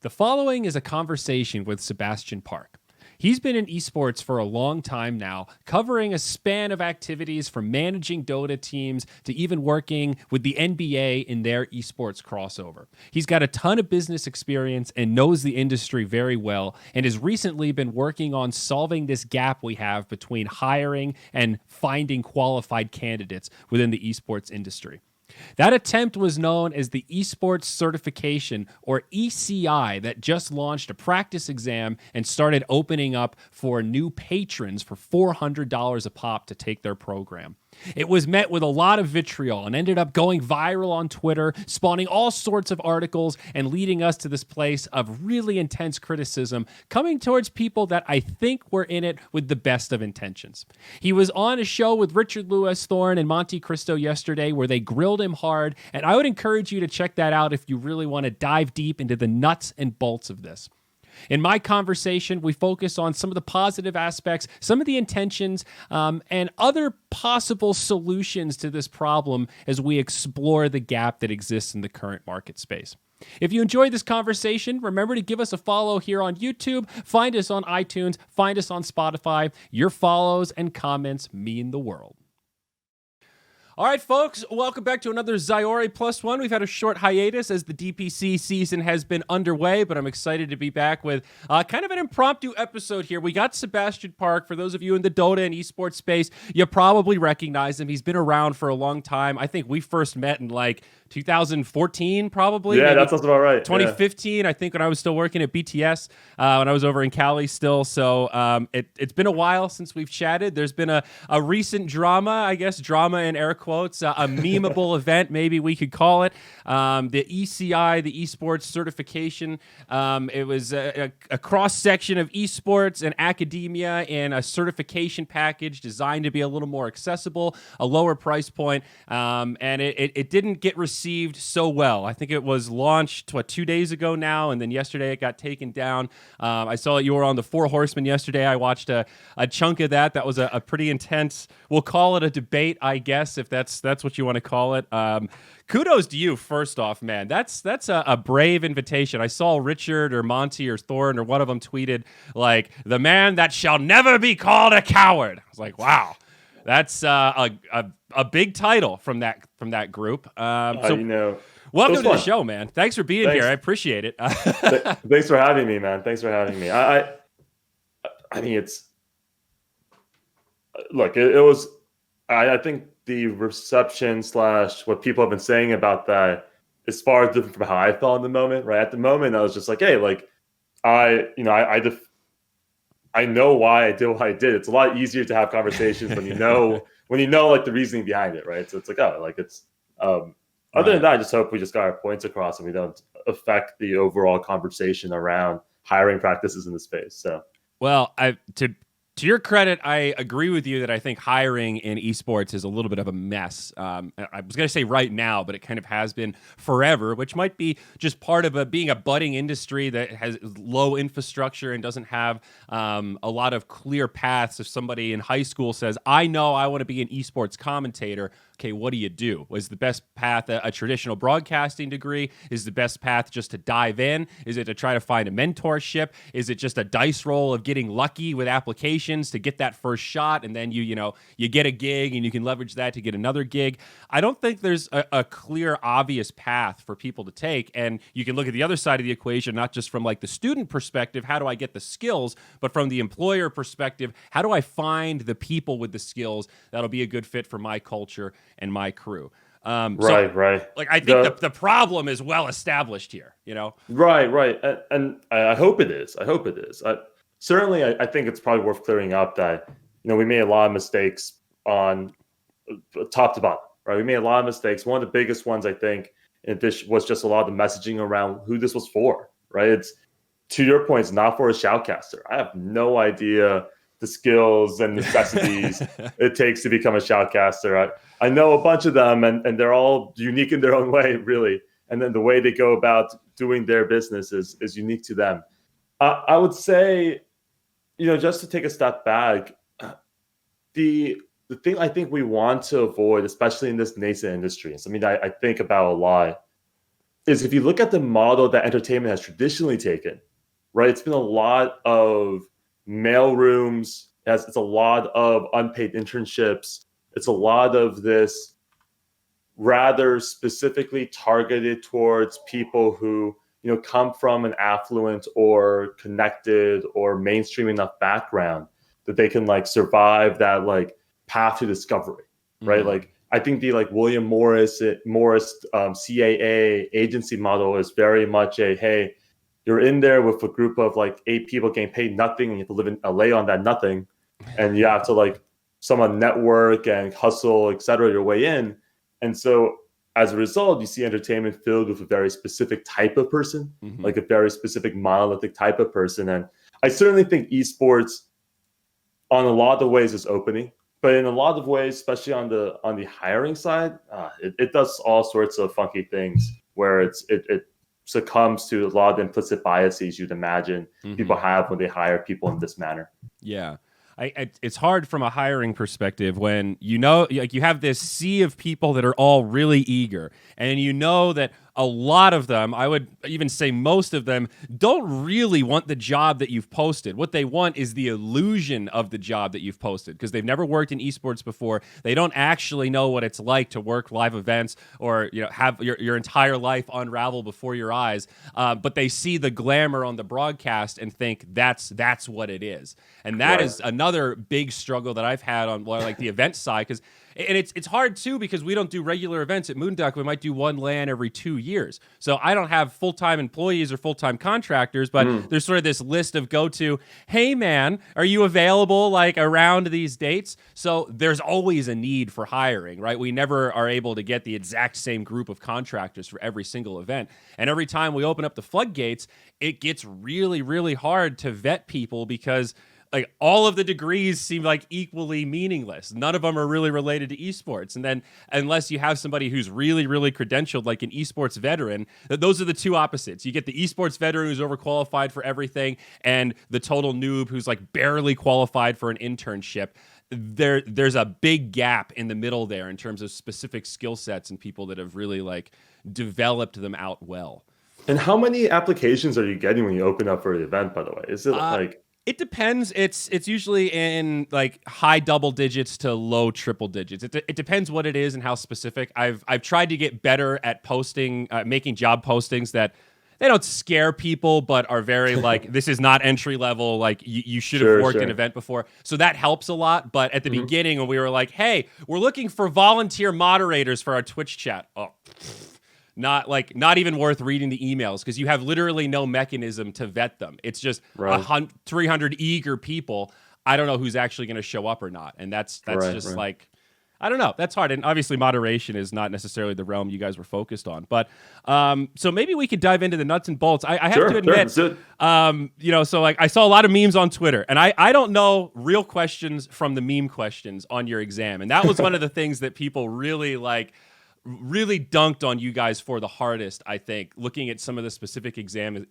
The following is a conversation with Sebastian Park. He's been in esports for a long time now, covering a span of activities from managing Dota teams to even working with the NBA in their esports crossover. He's got a ton of business experience and knows the industry very well, and has recently been working on solving this gap we have between hiring and finding qualified candidates within the esports industry. That attempt was known as the Esports Certification, or ECI, that just launched a practice exam and started opening up for new patrons for $400 a pop to take their program. It was met with a lot of vitriol and ended up going viral on Twitter, spawning all sorts of articles and leading us to this place of really intense criticism coming towards people that I think were in it with the best of intentions. He was on a show with Richard Lewis Thorne and Monte Cristo yesterday where they grilled him hard, and I would encourage you to check that out if you really want to dive deep into the nuts and bolts of this. In my conversation, we focus on some of the positive aspects, some of the intentions, and other possible solutions to this problem as we explore the gap that exists in the current market space. If you enjoyed this conversation, remember to give us a follow here on YouTube, find us on iTunes, find us on Spotify. Your follows and comments mean the world. All right, folks, welcome back to another Zyori Plus One. We've had a short hiatus as the DPC season has been underway, but I'm excited to be back with kind of an impromptu episode here. We got Sebastian Park. For those of you in the Dota and esports space, you probably recognize him. He's been around for a long time. I think we first met in 2014, probably. Yeah, that sounds about right. 2015, yeah. I think, when I was still working at BTS, when I was over in Cali still. So it's been a while since we've chatted. There's been a recent drama in air quotes, a memeable event, maybe we could call it. The ECI, the Esports Certification. It was a cross-section of esports and academia in a certification package designed to be a little more accessible, a lower price point, and it didn't get received so well. I think it was launched 2 days ago now, and then yesterday it got taken down. I saw that you were on the Four Horsemen yesterday. I watched a chunk of that. That was a pretty intense, we'll call it a debate, I guess, if that's what you want to call it. Kudos to you, first off, man. That's a brave invitation. I saw Richard or Monty or Thorne or one of them tweeted, the man that shall never be called a coward. I was like, wow. That's a big title from that group. Welcome to the show, man. Thanks for being here. I appreciate it. Thanks for having me, man. Thanks for having me. I mean, it was. I think the reception / what people have been saying about that is far different from how I felt in the moment. Right at the moment, I was just like, hey, I know why I did what I did. It's a lot easier to have conversations when you know the reasoning behind it, right? So it's other than that, I just hope we just got our points across and we don't affect the overall conversation around hiring practices in the space. So, well, to your credit, I agree with you that I think hiring in esports is a little bit of a mess. I was going to say right now, but it kind of has been forever, which might be just part of being a budding industry that has low infrastructure and doesn't have a lot of clear paths. If somebody in high school says, I know I want to be an esports commentator, okay, what do? Is the best path a traditional broadcasting degree? Is the best path just to dive in? Is it to try to find a mentorship? Is it just a dice roll of getting lucky with applications to get that first shot, and then you get a gig and you can leverage that to get another gig? I don't think there's a clear, obvious path for people to take, and you can look at the other side of the equation, not just from the student perspective, how do I get the skills, but from the employer perspective, how do I find the people with the skills that'll be a good fit for my culture and my crew. Right. I think the problem is well established here, Right. And I hope it is. Certainly, I think it's probably worth clearing up that, we made a lot of mistakes on top to bottom, right? We made a lot of mistakes. One of the biggest ones, I think, in this was just a lot of the messaging around who this was for, right? It's, to your point, it's not for a shoutcaster. I have no idea the skills and necessities it takes to become a shoutcaster. I know a bunch of them, and they're all unique in their own way, really. And then the way they go about doing their business is unique to them. I would say, just to take a step back, the thing I think we want to avoid, especially in this nascent industry, and something I think about a lot, is if you look at the model that entertainment has traditionally taken, right? It's been a lot of mail rooms. It's a lot of unpaid internships. It's a lot of this rather specifically targeted towards people who, come from an affluent or connected or mainstream enough background that they can like survive that like path to discovery, right? Like I think the like William Morris CAA agency model is very much a, hey, you're in there with a group of like 8 people getting paid nothing, and you have to live in LA on that nothing, and you have to like someone network and hustle, etc., your way in. And so as a result, you see entertainment filled with a very specific type of person, like a very specific monolithic type of person. And I certainly think esports on a lot of ways is opening, but in a lot of ways, especially on the hiring side, it does all sorts of funky things where it succumbs to a lot of implicit biases you'd imagine people have when they hire people in this manner. Yeah. It's hard from a hiring perspective when like you have this sea of people that are all really eager, and you know that a lot of them, I would even say most of them, don't really want the job that you've posted. What they want is the illusion of the job that you've posted, because they've never worked in esports before. They don't actually know what it's like to work live events or have your entire life unravel before your eyes. But they see the glamour on the broadcast and think that's what it is. And that is another big struggle that I've had on like the event side, because it's hard too, because we don't do regular events at Moonduck. We might do one LAN every 2 years. So I don't have full-time employees or full-time contractors, but there's sort of this list of go-to, hey man, are you available like around these dates? So there's always a need for hiring, right? We never are able to get the exact same group of contractors for every single event. And every time we open up the floodgates, it gets really, really hard to vet people, because like all of the degrees seem like equally meaningless. None of them are really related to esports. And then unless you have somebody who's really, really credentialed, like an esports veteran, those are the two opposites. You get the esports veteran who's overqualified for everything, and the total noob who's like barely qualified for an internship. There's a big gap in the middle there in terms of specific skill sets and people that have really like developed them out well. And how many applications are you getting when you open up for the event, by the way? Is it like... It depends. It's usually in like high double digits to low triple digits. It depends what it is and how specific. I've tried to get better at posting, making job postings that they don't scare people, but are very like, this is not entry level. Like you should have worked an event before. So that helps a lot. But at the beginning, when we were like, hey, we're looking for volunteer moderators for our Twitch chat. Oh, not even worth reading the emails, because you have literally no mechanism to vet them. It's just 300 eager people. I don't know who's actually going to show up or not. And that's like, I don't know. That's hard. And obviously moderation is not necessarily the realm you guys were focused on. But so maybe we could dive into the nuts and bolts. I have to admit, so like I saw a lot of memes on Twitter, and I don't know real questions from the meme questions on your exam. And that was one of the things that people really dunked on you guys for the hardest, I think, looking at some of the specific exam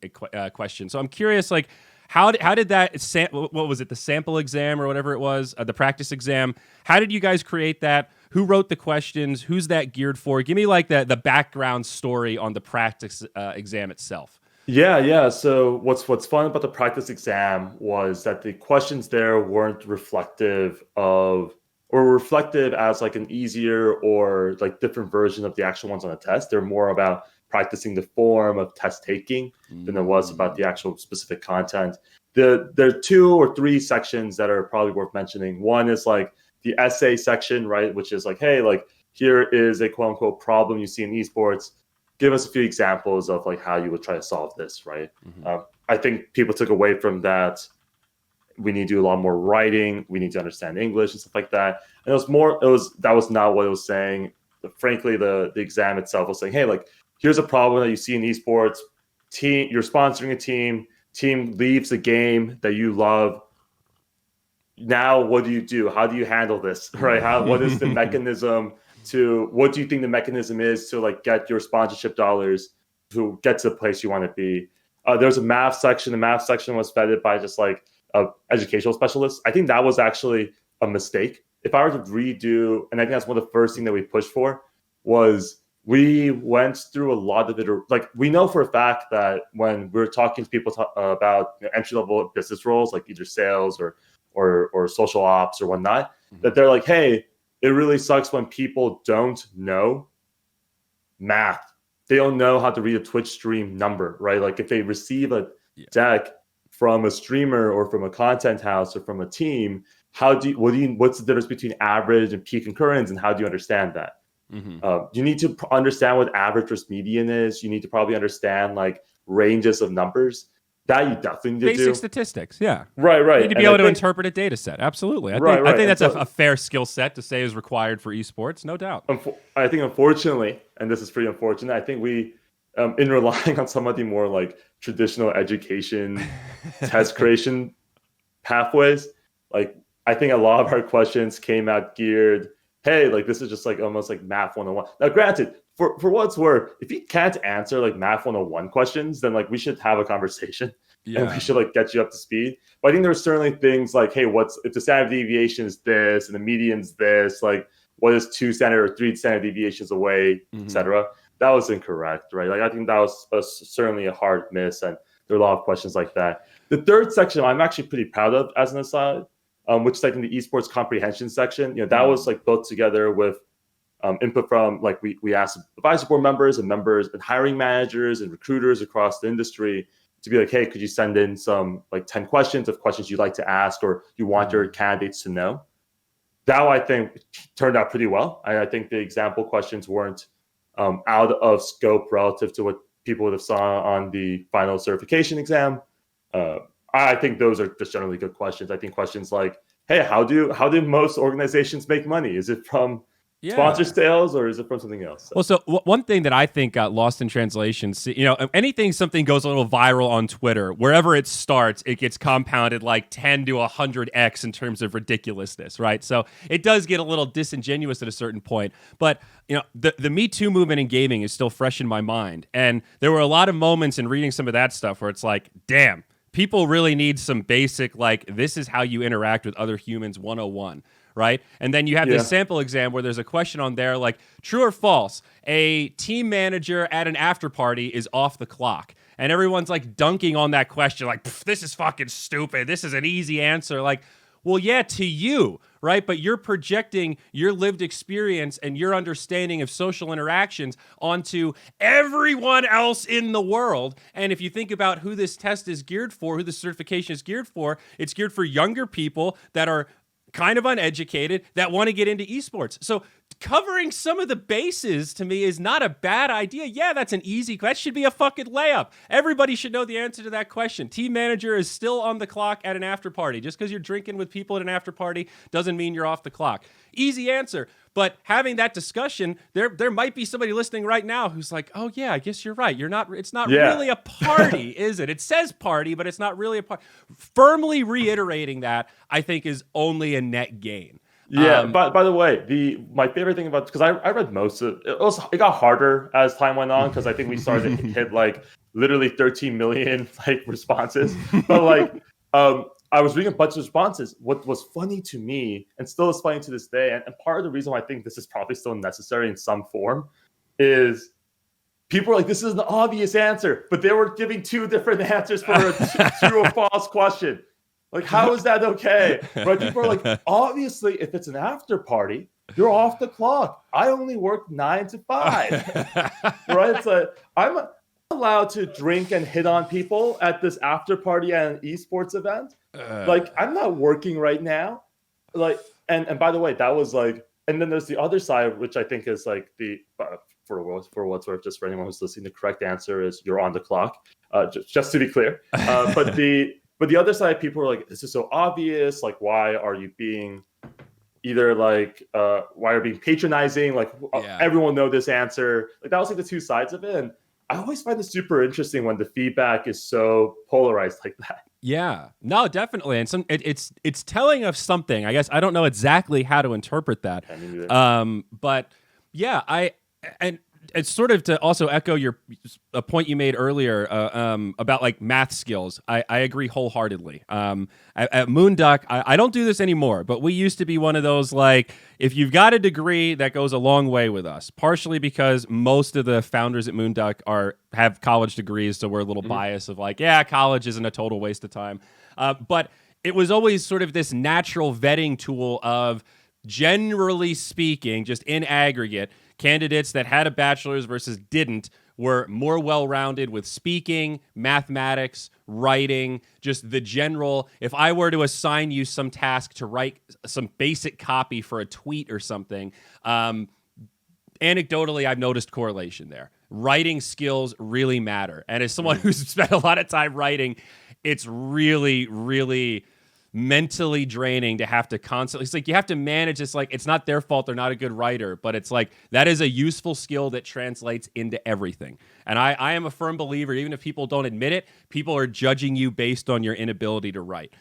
questions. So I'm curious, like, how did that, what was it, the sample exam or whatever it was, the practice exam, how did you guys create that? Who wrote the questions? Who's that geared for? Give me like the background story on the practice exam itself. Yeah. So what's fun about the practice exam was that the questions there weren't reflective as like an easier or like different version of the actual ones on the test. They're more about practicing the form of test taking than it was about the actual specific content. There are 2 or 3 sections that are probably worth mentioning. One is like the essay section, right? Which is like, hey, like here is a quote unquote problem you see in esports. Give us a few examples of like how you would try to solve this, right? I think people took away from that, we need to do a lot more writing. We need to understand English and stuff like that. And that was not what it was saying. Frankly, the exam itself was saying, hey, like, here's a problem that you see in esports. You're sponsoring a team leaves a game that you love. Now, what do you do? How do you handle this, right? What is the mechanism what do you think the mechanism is to like get your sponsorship dollars to get to the place you want to be? There's a math section. The math section was vetted by just like educational specialists. I think that was actually a mistake. If I were to redo, and I think that's one of the first things that we pushed for, was we went through a lot of it. Like, we know for a fact that when we're talking to people about entry-level business roles, like either sales or social ops or whatnot, that they're like, hey, it really sucks when people don't know math. They don't know how to read a Twitch stream number, right? Like, if they receive a deck from a streamer or from a content house or from a team, what's the difference between average and peak concurrence, and how do you understand that? You need to understand what average versus median is. You need to probably understand like ranges of numbers. That you definitely need to do. Basic statistics, yeah. Right. You need to be able to interpret a data set. Absolutely. I think that's a fair skill set to say is required for esports, no doubt. I think, unfortunately, and this is pretty unfortunate, I think we, in relying on some of the more like traditional education test creation pathways, like I think a lot of our questions came out geared, hey, like this is just like almost like math 101. Now, granted, for what it's worth, if you can't answer like math 101 questions, then like we should have a conversation and we should like get you up to speed. But I think there are certainly things like, hey, if the standard deviation is this and the median's this, like what is 2 standard or 3 standard deviations away, etc. That was incorrect, right? Like I think that was certainly a hard miss, and there are a lot of questions like that. The third section I'm actually pretty proud of as an aside, which is like in the esports comprehension section. That was like built together with input from like we asked advisory board members and hiring managers and recruiters across the industry to be like, hey, could you send in some like 10 questions of questions you'd like to ask or you want your candidates to know? That I think turned out pretty well. I think the example questions weren't out of scope relative to what people would have saw on the final certification exam. I think those are just generally good questions. I think questions like, hey, how do most organizations make money? Is it from sponsor sales or is it from something else? Well, so one thing that I think got lost in translation, something goes a little viral on Twitter, wherever it starts, it gets compounded like 10 to 100x in terms of ridiculousness, right? So it does get a little disingenuous at a certain point. But the Me Too movement in gaming is still fresh in my mind. And there were a lot of moments in reading some of that stuff where it's like, damn, people really need some basic, like, this is how you interact with other humans 101. Right? And then you have this sample exam where there's a question on there like, true or false, a team manager at an after party is off the clock. And everyone's like dunking on that question like, this is fucking stupid. This is an easy answer. Like, well, yeah, to you, right? But you're projecting your lived experience and your understanding of social interactions onto everyone else in the world. And if you think about who this test is geared for, who the certification is geared for, it's geared for younger people that are kind of uneducated that want to get into esports. So covering some of the bases to me is not a bad idea. Yeah, that should be a fucking layup. Everybody should know the answer to that question. Team manager is still on the clock at an after party. Just because you're drinking with people at an after party doesn't mean you're off the clock. Easy answer. But having that discussion, there might be somebody listening right now who's like, oh yeah, I guess you're right. It's not really a party, is it? It says party, but it's not really a party. Firmly reiterating that, I think, is only a net gain. Yeah. By the way, my favorite thing about, because I read most of it, it got harder as time went on because I think we started to hit like literally 13 million like responses. But like I was reading a bunch of responses. What was funny to me, and still is funny to this day, and part of the reason why I think this is probably still necessary in some form, is people are like, this is an obvious answer, but they were giving 2 different answers for a true or false question. Like, how is that okay? Right? People are like, obviously, if it's an after party, you're off the clock. I only work 9 to 5. Right? It's like, I'm allowed to drink and hit on people at this after party at an esports event. Like, I'm not working right now. Like, and by the way, that was like, and then there's the other side, which I think is like for what's worth, just for anyone who's listening, the correct answer is you're on the clock. Just to be clear. But the other side, people are like, this is so obvious. Like, why are you being either like, why are you being patronizing? Like, everyone know this answer. Like, that was like the 2 sides of it. And I always find it super interesting when the feedback is so polarized like that. Yeah, no, definitely. And it's telling of something. I guess I don't know exactly how to interpret that. But yeah, and it's sort of to also echo a point you made earlier about like math skills. I agree wholeheartedly. At Moonduck, I don't do this anymore, but we used to be one of those, like, if you've got a degree, that goes a long way with us. Partially because most of the founders at Moonduck have college degrees, so we're a little biased of like, yeah, college isn't a total waste of time. But it was always sort of this natural vetting tool of, generally speaking, just in aggregate, candidates that had a bachelor's versus didn't were more well-rounded with speaking, mathematics, writing, just the general. If I were to assign you some task to write some basic copy for a tweet or something, anecdotally, I've noticed correlation there. Writing skills really matter. And as someone who's spent a lot of time writing, it's really, really mentally draining to have to constantly, it's like you have to manage. It's like, it's not their fault they're not a good writer, but it's like that is a useful skill that translates into everything. And I am a firm believer, even if people don't admit it, people are judging you based on your inability to write.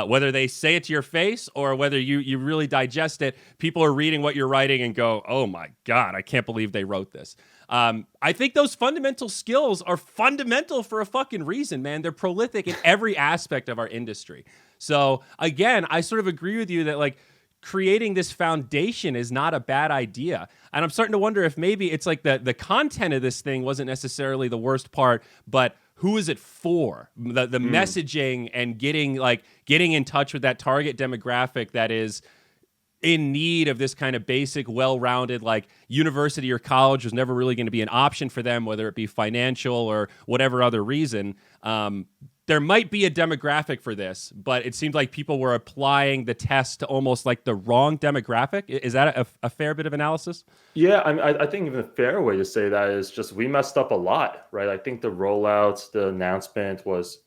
Whether they say it to your face or whether you really digest it, people are reading what you're writing and go, oh my God, I can't believe they wrote this. I think those fundamental skills are fundamental for a fucking reason, man. They're prolific in every aspect of our industry. So again, I sort of agree with you that like creating this foundation is not a bad idea. And I'm starting to wonder if maybe it's like the content of this thing wasn't necessarily the worst part, but who is it for? The messaging and getting in touch with that target demographic that is in need of this kind of basic, well-rounded, like university or college was never really going to be an option for them, whether it be financial or whatever other reason. There might be a demographic for this, but it seemed like people were applying the test to almost like the wrong demographic. Is that a fair bit of analysis? Yeah, I think even a fair way to say that is just we messed up a lot, right? I think the rollout, the announcement was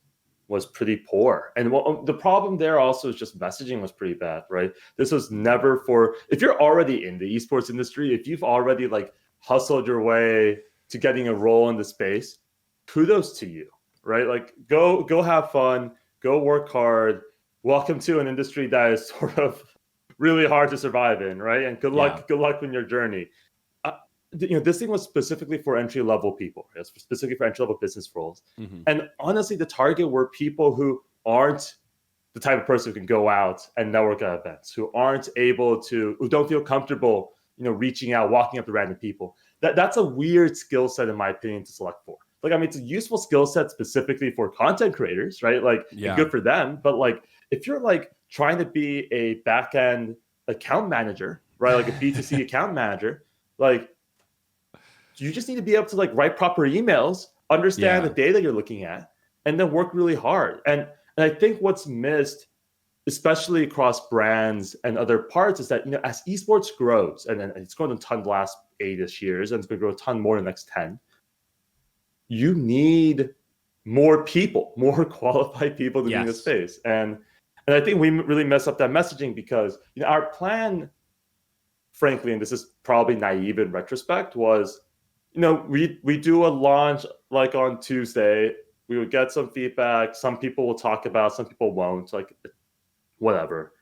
pretty poor. And the problem there also is just messaging was pretty bad, right? This was never for, if you're already in the esports industry, if you've already like hustled your way to getting a role in the space, kudos to you, right? Like go have fun, go work hard. Welcome to an industry that is sort of really hard to survive in, right? And good luck in your journey. This thing was specifically for entry-level people. It's specifically for entry-level business roles. And honestly, the target were people who aren't the type of person who can go out and network at events, who don't feel comfortable, reaching out, walking up to random people. That's a weird skill set, in my opinion, to select for. Like, I mean, it's a useful skill set specifically for content creators, right? Like, good for them. But like, if you're like trying to be a back-end account manager, right? Like a B2C account manager, like, you just need to be able to like write proper emails, understand the data you're looking at, and then work really hard. And I think what's missed, especially across brands and other parts, is that as esports grows, and it's grown a ton the last 8-ish years, and it's going to grow a ton more in the next 10. You need more people, more qualified people to be in the space. And I think we really mess up that messaging because our plan, frankly, and this is probably naive in retrospect, was we do a launch like on Tuesday. We would get some feedback. Some people will talk about, some people won't. Like, whatever.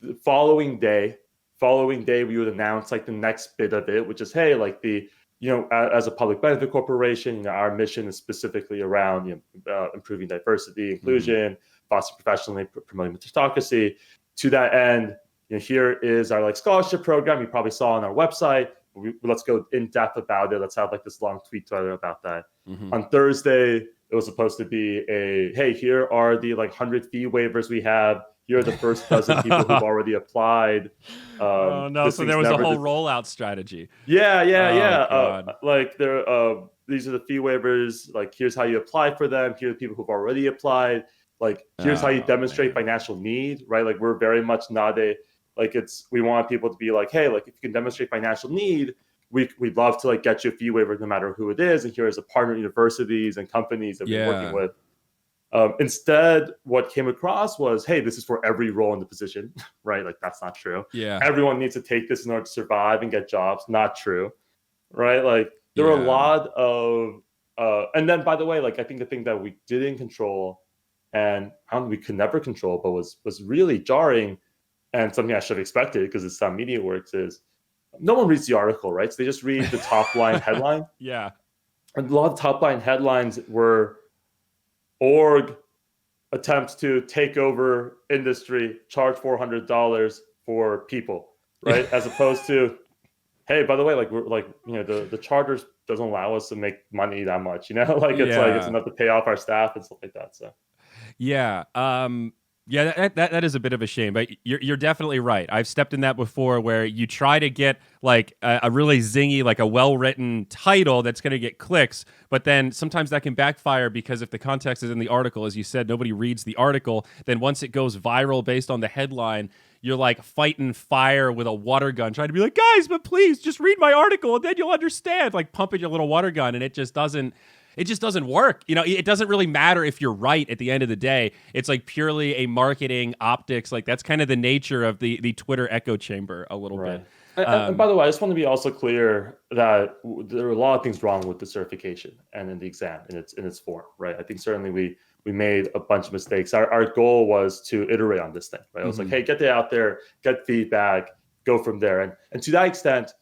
The following day, we would announce like the next bit of it, which is, hey, like as a public benefit corporation, our mission is specifically around improving diversity, inclusion, fostering professionally, promoting meritocracy. To that end, here is our like scholarship program. You probably saw on our website. Let's go in depth about it. Let's have like this long tweet thread about that. On Thursday, it was supposed to be hey, here are the like 100 fee waivers we have. Here are the first dozen people who've already applied. Oh no! So there was a whole rollout strategy. Yeah. Like these are the fee waivers. Like, here's how you apply for them. Here are the people who've already applied. Like, here's how you demonstrate financial need, right? Like, we're very much not we want people to be like, hey, like if you can demonstrate financial need, we'd love to like get you a fee waiver no matter who it is. And here's a partner universities and companies that we're working with. Instead, what came across was, hey, this is for every role in the position, right? Like, that's not true. Yeah. Everyone needs to take this in order to survive and get jobs. Not true, right? Like, there were a lot of, and then by the way, like, I think the thing that we didn't control and we could never control, but was really jarring, and something I should have expected because it's how media works, is no one reads the article, right? So they just read the top line headline. Yeah. And a lot of top line headlines were org attempts to take over industry, charge $400 for people, right? As opposed to, hey, by the way, like we're like, the charters doesn't allow us to make money that much, like it's enough to pay off our staff and stuff like that. So yeah. Yeah, that is a bit of a shame, but you're definitely right. I've stepped in that before, where you try to get like a really zingy, like a well-written title that's going to get clicks, but then sometimes that can backfire, because if the context is in the article, as you said, nobody reads the article. Then once it goes viral based on the headline, you're like fighting fire with a water gun, trying to be like, guys, but please just read my article and then you'll understand. Like pumping your little water gun, and it just doesn't work. It doesn't really matter if you're right at the end of the day. It's like purely a marketing optics. Like that's kind of the nature of the Twitter echo chamber a little bit. And by the way, I just want to be also clear that there are a lot of things wrong with the certification and in the exam in its form, right? I think certainly we made a bunch of mistakes. Our goal was to iterate on this thing, right? I was like, hey, get it out there, get feedback, go from there. And to that extent,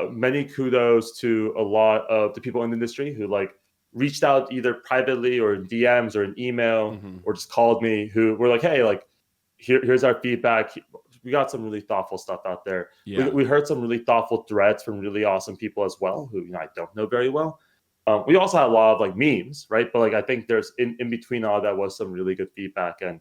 many kudos to a lot of the people in the industry who like reached out either privately or in DMs or an email or just called me, who were like, hey, like here's our feedback. We got some really thoughtful stuff out there. Yeah. We heard some really thoughtful threads from really awesome people as well, who I don't know very well. We also had a lot of like memes, right? But like I think there's in between all that was some really good feedback, and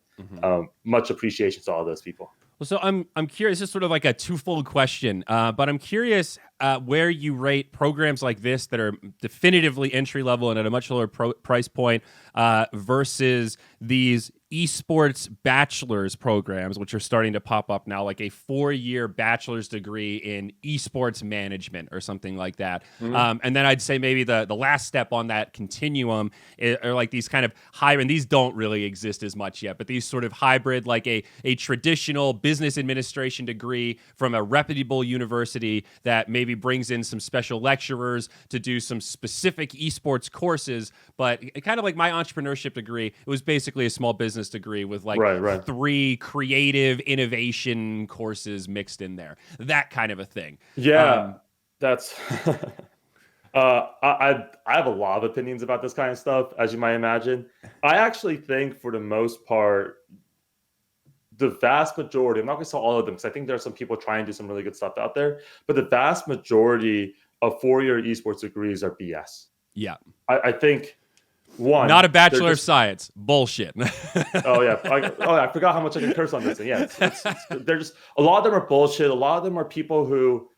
much appreciation to all those people. Well, so I'm curious. This is sort of like a twofold question, but I'm curious where you rate programs like this that are definitively entry level and at a much lower price point versus these esports bachelor's programs, which are starting to pop up now, like a 4-year bachelor's degree in esports management or something like that. And then I'd say maybe the last step on that continuum are like these kind of hybrid, and these don't really exist as much yet, but these sort of hybrid, like a traditional business administration degree from a reputable university that maybe brings in some special lecturers to do some specific esports courses. But kind of like my entrepreneurship degree, it was basically a small business degree with like 3 creative innovation courses mixed in there, that kind of a thing. Yeah, that's I have a lot of opinions about this kind of stuff, as you might imagine. I actually think for the most part, the vast majority, I'm not going to say all of them, because I think there are some people trying to do some really good stuff out there, but the vast majority of 4-year esports degrees are BS. Yeah. I think not a Bachelor of Science. Bullshit. I forgot how much I can curse on this thing. Yeah, they're just, a lot of them are bullshit. A lot of them are people who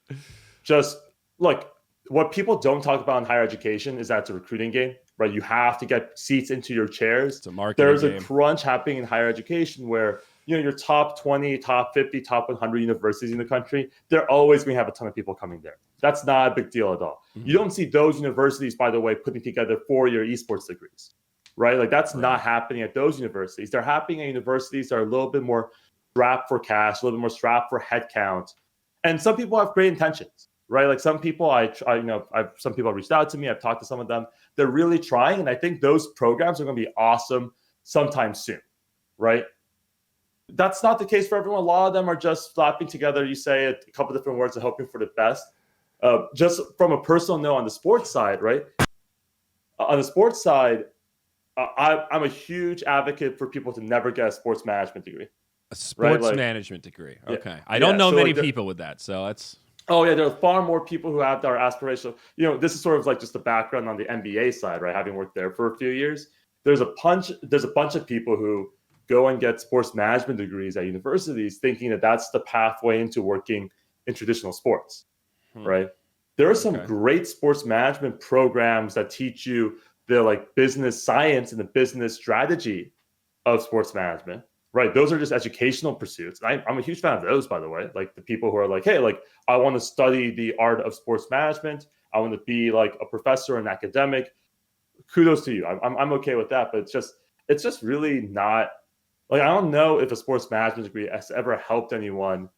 just, like, what people don't talk about in higher education is that it's a recruiting game, right? You have to get seats into your chairs. It's a marketing There's game. A crunch happening in higher education where, your top 20, top 50, top 100 universities in the country, they're always going to have a ton of people coming there. That's not a big deal at all. You don't see those universities, by the way, putting together 4-year esports degrees, right? Like that's not happening at those universities. They're happening at universities that are a little bit more strapped for cash, a little bit more strapped for headcount. And some people have great intentions, right? Like some people, some people have reached out to me. I've talked to some of them. They're really trying. And I think those programs are going to be awesome sometime soon, right? That's not the case for everyone. A lot of them are just slapping together, you say a couple different words and hoping for the best. Just from a personal note on the sports side, right? On the sports side, I'm a huge advocate for people to never get a sports management degree. A sports management degree. Okay. Yeah. I don't know many people with that, so that's... Oh, yeah, there are far more people who have their aspirational... this is sort of like just the background on the NBA side, right? Having worked there for a few years. There's a bunch of people who go and get sports management degrees at universities thinking that that's the pathway into working in traditional sports, right? There are some great sports management programs that teach you the like business science and the business strategy of sports management, right? Those are just educational pursuits. I'm a huge fan of those, by the way. Like the people who are like, hey, like I want to study the art of sports management. I want to be like a professor and academic. Kudos to you. I'm okay with that, but it's just really not... Like, I don't know if a sports management degree has ever helped anyone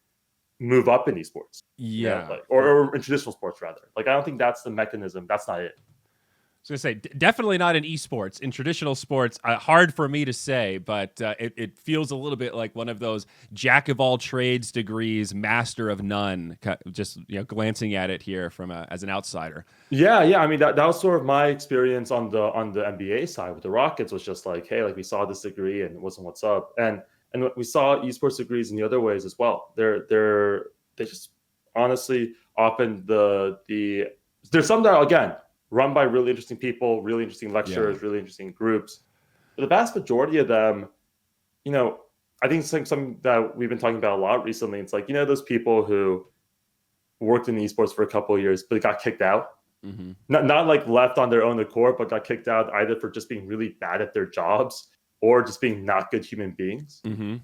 move up in esports. Yeah. Or in traditional sports, rather. Like, I don't think that's the mechanism. That's not it. was going to say, definitely not in esports. In traditional sports, hard for me to say, but it feels a little bit like one of those jack of all trades degrees, master of none. Just glancing at it here from as an outsider. Yeah. I mean, that was sort of my experience on the NBA side with the Rockets. Was just like, hey, like we saw this degree and it wasn't what's up, and we saw esports degrees in the other ways as well. They just honestly often there's some that again run by really interesting people, really interesting lecturers, really interesting groups. But the vast majority of them, I think something that we've been talking about a lot recently. It's like, those people who worked in esports for a couple of years, but got kicked out. Mm-hmm. Not like left on their own accord, but got kicked out either for just being really bad at their jobs or just being not good human beings. Mm-hmm.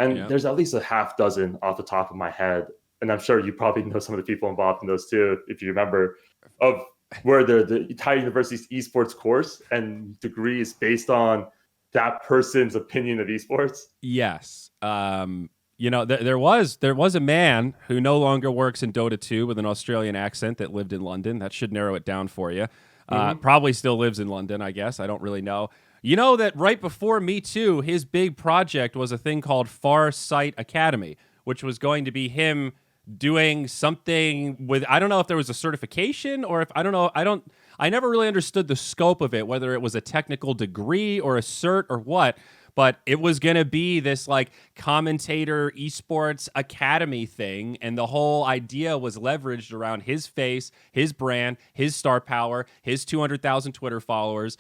And there's at least a half dozen off the top of my head. And I'm sure you probably know some of the people involved in those too, if you remember, of where the entire university's esports course and degree is based on that person's opinion of esports. Yes. There was a man who no longer works in Dota 2 with an Australian accent that lived in London. That should narrow it down for you. Probably still lives in London, I guess. I don't really know. You know that right before Me Too, his big project was a thing called Farsight Academy, which was going to be him doing something with, I don't know if there was a certification or if, I never really understood the scope of it, whether it was a technical degree or a cert or what, but it was going to be this like commentator esports academy thing. And the whole idea was leveraged around his face, his brand, his star power, his 200,000 Twitter followers.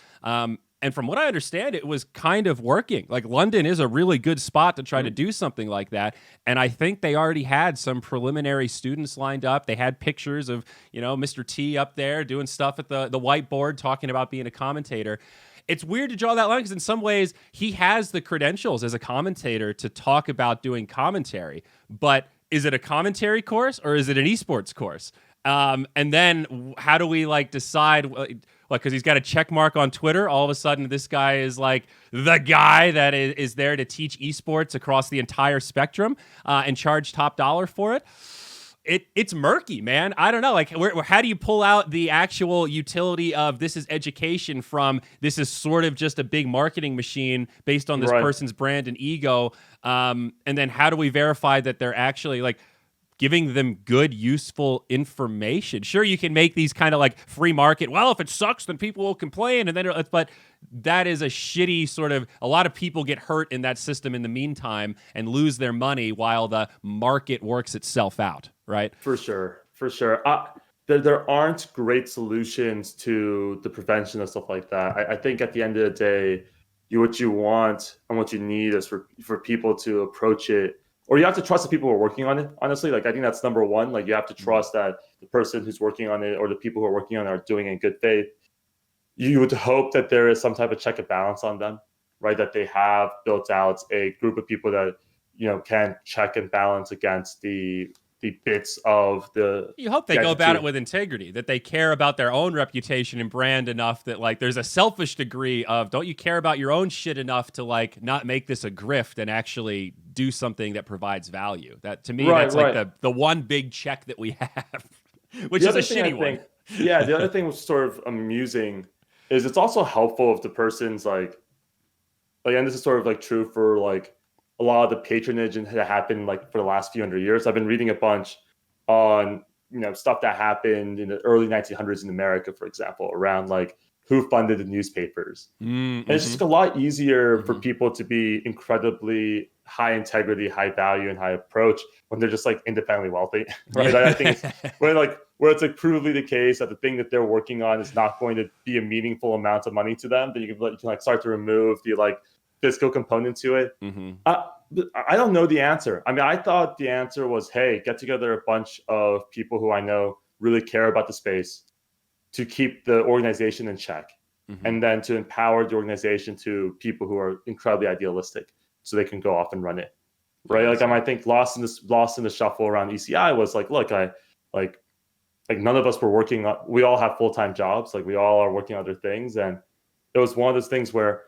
And from what I understand, it was kind of working. Like London is a really good spot to try to do something like that. And I think they already had some preliminary students lined up. They had pictures of, Mr. T up there doing stuff at the whiteboard, talking about being a commentator. It's weird to draw that line because in some ways he has the credentials as a commentator to talk about doing commentary. But is it a commentary course or is it an esports course? And then how do we decide, because he's got a check mark on Twitter, all of a sudden this guy is like the guy that is there to teach esports across the entire spectrum and charge top dollar for it. It's murky, man. I don't know. How do you pull out the actual utility of this is education from this is sort of just a big marketing machine based on this person's brand and ego? And then how do we verify that they're actually giving them good, useful information? Sure, you can make these kind of free market. Well, if it sucks, then people will complain, and then but that is a shitty sort of. A lot of people get hurt in that system in the meantime and lose their money while the market works itself out. Right? For sure. There aren't great solutions to the prevention of stuff like that. I think at the end of the day, what you want and what you need is for people to approach it. Or you have to trust the people who are working on it, honestly. I think that's number one. You have to trust that the person who's working on it or the people who are working on it are doing it in good faith. You would hope that there is some type of check and balance on them, right? That they have built out a group of people that, can check and balance against the bits of the... You hope they go about it with integrity, that they care about their own reputation and brand enough that there's a selfish degree of, don't you care about your own shit enough to not make this a grift and actually do something that provides value? That to me, that's the one big check that we have, which is a shitty one. Yeah, the other thing was sort of amusing is it's also helpful if the person's and this is sort of true for a lot of the patronage that happened for the last few hundred years. I've been reading a bunch on stuff that happened in the early 1900s in America, for example, around who funded the newspapers. Mm-hmm. And it's just a lot easier for people to be incredibly high integrity, high value, and high approach when they're just independently wealthy, right? I think it's where it's provably the case that the thing that they're working on is not going to be a meaningful amount of money to them, that you can start to remove the fiscal component to it. Mm-hmm. I don't know the answer. I mean, I thought the answer was, hey, get together a bunch of people who I know really care about the space to keep the organization in check, and then to empower the organization to people who are incredibly idealistic so they can go off and run it. Right. I think lost in the shuffle around ECI was look, none of us were working on, we all have full-time jobs. We all are working on other things. And it was one of those things where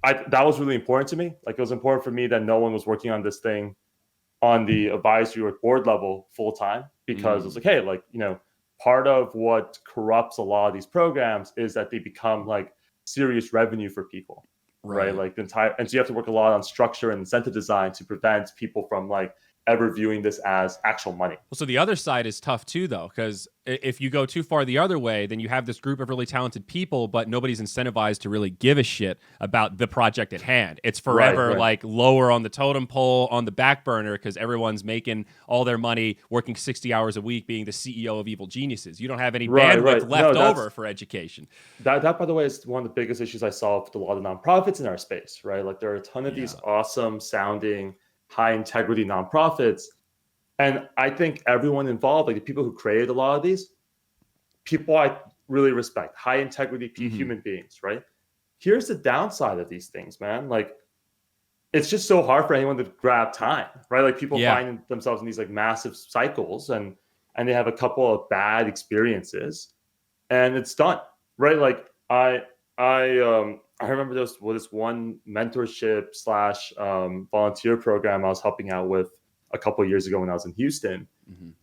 that was really important to me. It was important for me that no one was working on this thing on the advisory or board level full time, because it was hey, part of what corrupts a lot of these programs is that they become like serious revenue for people, right? Like the entire, and so you have to work a lot on structure and incentive design to prevent people from like ever viewing this as actual money. Well, so the other side is tough too, though, because if you go too far the other way, then you have this group of really talented people, but nobody's incentivized to really give a shit about the project at hand. It's forever like lower on the totem pole, on the back burner, because everyone's making all their money working 60 hours a week, being the CEO of evil geniuses. You don't have any bandwidth left over for education. That, by the way, is one of the biggest issues I saw with a lot of nonprofits in our space, right? Like there are a ton of these awesome sounding, high integrity nonprofits. And I think everyone involved, like the people who created a lot of these, people I really respect, high integrity human beings, right? Here's the downside of these things, man. Like it's just so hard for anyone to grab time, right? Like people find themselves in these like massive cycles and they have a couple of bad experiences and it's done, right? Like I remember this one mentorship / volunteer program I was helping out with a couple of years ago when I was in Houston.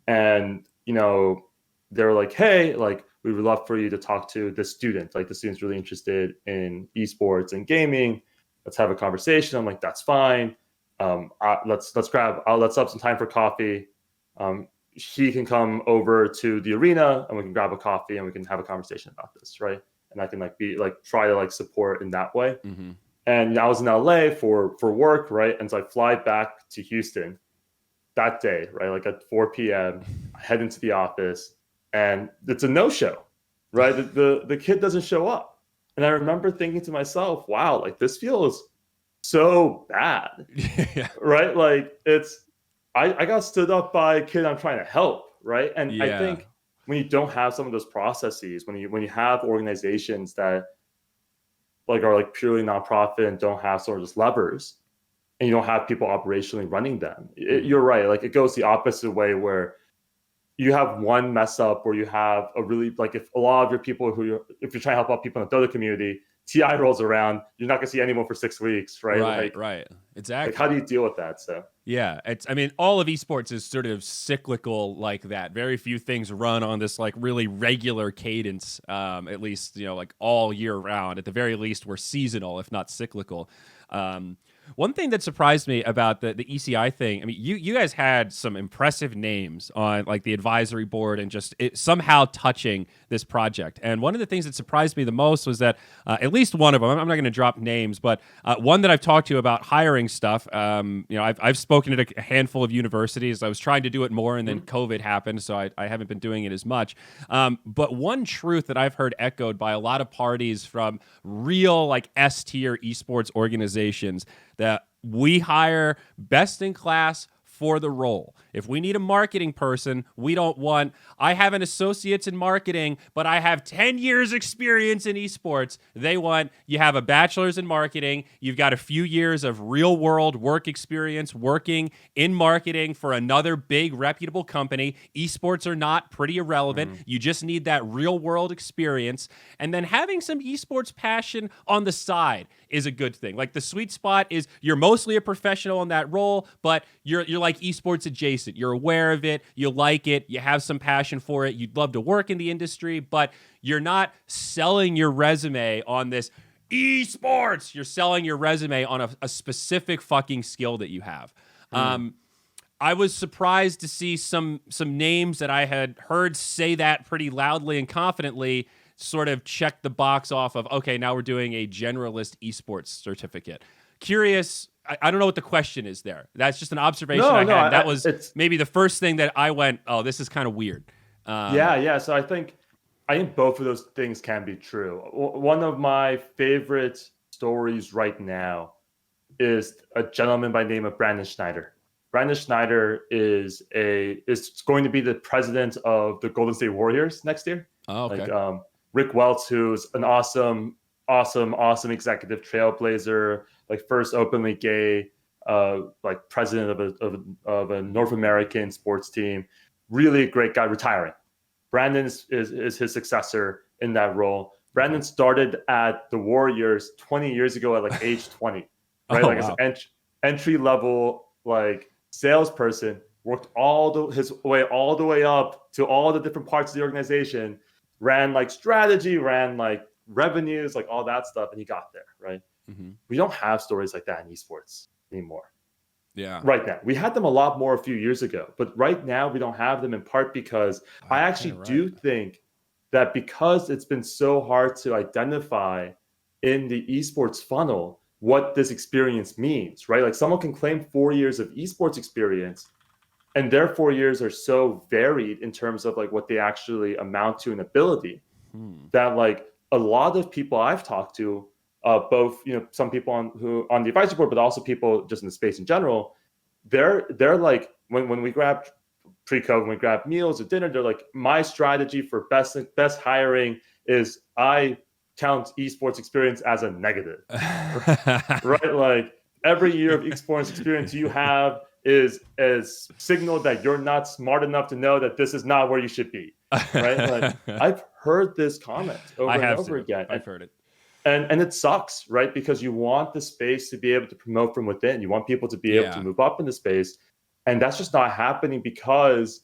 And, you know, they were like, hey, like, we would love for you to talk to the student. Like the student's really interested in esports and gaming. Let's have a conversation. I'm like, that's fine. Let's set up some time for coffee. He can come over to the arena and we can grab a coffee and we can have a conversation about this, right? And I can like try to like support in that way. And I was in LA for work, right? And so I fly back to Houston that day, right? Like at 4 p.m. I head into the office and it's a no-show, right? The kid doesn't show up. And I remember thinking to myself, wow, like this feels so bad, right? Like I got stood up by a kid I'm trying to help, right? And I think when you don't have some of those processes, when you have organizations that like are like purely nonprofit and don't have sort of just levers, and you don't have people operationally running them, you're right. Like it goes the opposite way where you have one mess up where you have a really like if a lot of your people if you're trying to help out people in the Dota community, TI rolls around, you're not gonna see anyone for 6 weeks, right? Right. Exactly. Like how do you deal with that? So yeah, I mean, all of esports is sort of cyclical like that. Very few things run on this like really regular cadence, at least, you know, like all year round. At the very least, we're seasonal, if not cyclical. One thing that surprised me about the ECI thing, I mean, you guys had some impressive names on like the advisory board and just somehow touching this project. And one of the things that surprised me the most was that at least one of them, I'm not going to drop names, but one that I've talked to about hiring stuff, you know, I've spoken at a handful of universities. I was trying to do it more and then COVID happened, so I haven't been doing it as much. But one truth that I've heard echoed by a lot of parties from real like S-tier esports organizations that we hire best in class for the role. If we need a marketing person, we don't want, I have an associate's in marketing, but I have 10 years experience in esports. They want, you have a bachelor's in marketing, you've got a few years of real world work experience working in marketing for another big reputable company. Esports are not pretty irrelevant. You just need that real world experience. And then having some esports passion on the side is a good thing. Like the sweet spot is you're mostly a professional in that role, but you're like esports adjacent. You're aware of it. You like it. You have some passion for it. You'd love to work in the industry, but you're not selling your resume on this esports. You're selling your resume on a specific fucking skill that you have. I was surprised to see some names that I had heard say that pretty loudly and confidently sort of check the box off of, okay, now we're doing a generalist esports certificate. Curious, I don't know what the question is there. That's just an observation I had. That was maybe the first thing that I went, oh, this is kind of weird. Yeah. So I think both of those things can be true. One of my favorite stories right now is a gentleman by the name of Brandon Schneider. Brandon Schneider is going to be the president of the Golden State Warriors next year. Oh, okay. Like, Rick Welts, who's an awesome executive trailblazer, like first openly gay, like president of a North American sports team. Really great guy, retiring. Brandon is his successor in that role. Brandon started at the Warriors 20 years ago at like age 20, right? As an entry level like salesperson, worked his way all the way up to all the different parts of the organization, ran like strategy, ran like revenues, like all that stuff, and he got there, right? We don't have stories like that in esports anymore. Yeah. Right now. We had them a lot more a few years ago, but right now we don't have them, in part because I actually do think that because it's been so hard to identify in the esports funnel what this experience means, right? Like someone can claim 4 years of esports experience, and their 4 years are so varied in terms of like what they actually amount to in ability, that like a lot of people I've talked to, both some people on the advisory board, but also people just in the space in general, they're like when we grab pre-COVID, when we grab meals or dinner, they're like, my strategy for best hiring is I count esports experience as a negative, right? Like every year of esports experience you have is signal that you're not smart enough to know that this is not where you should be, right? Like I've heard this comment over and over again. I've heard it. And it sucks, right? Because you want the space to be able to promote from within. You want people to be able to move up in the space. And that's just not happening because,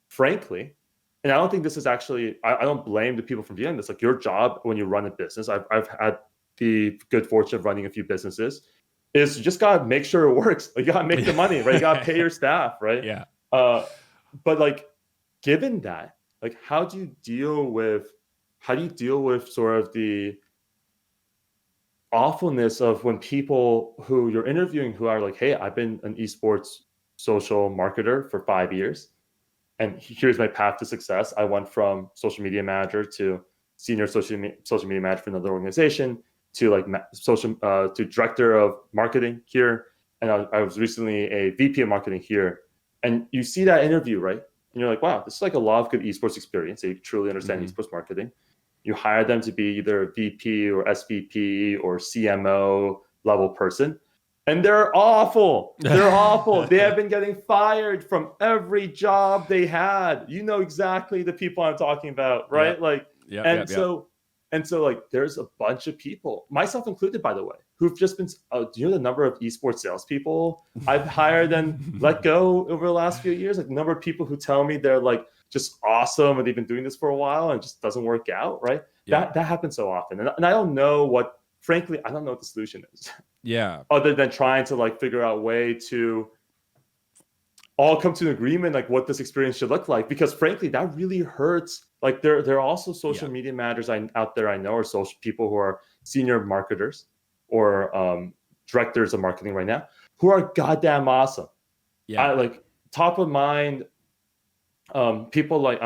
frankly, and I don't think this is actually, I don't blame the people from doing this. Like your job when you run a business, I've had the good fortune of running a few businesses, is you just got to make sure it works. Like you got to make the money, right? You got to pay your staff, right? Yeah. But like, given that, like, how do you deal with sort of the awfulness of when people who you're interviewing who are like, hey, I've been an esports social marketer for 5 years, and here's my path to success. I went from social media manager to senior social media manager for another organization to like to director of marketing here, and I was recently a VP of marketing here. And you see that interview, right? And you're like, wow, this is like a lot of good esports experience. They truly understand esports marketing. You hire them to be either a VP or SVP or CMO level person, and they're awful. They're awful. They have been getting fired from every job they had. You know exactly the people I'm talking about, right? So like there's a bunch of people, myself included, by the way, who've just been, do you know the number of esports salespeople I've hired and let go over the last few years? Like the number of people who tell me they're like just awesome and they've been doing this for a while and it just doesn't work out, right? That happens so often. And I don't know what the solution is. Yeah. Other than trying to like figure out a way to all come to an agreement, like what this experience should look like, because frankly, that really hurts. Like there are also social media managers out there I know, or social people who are senior marketers or directors of marketing right now, who are goddamn awesome. Yeah, like top of mind. People like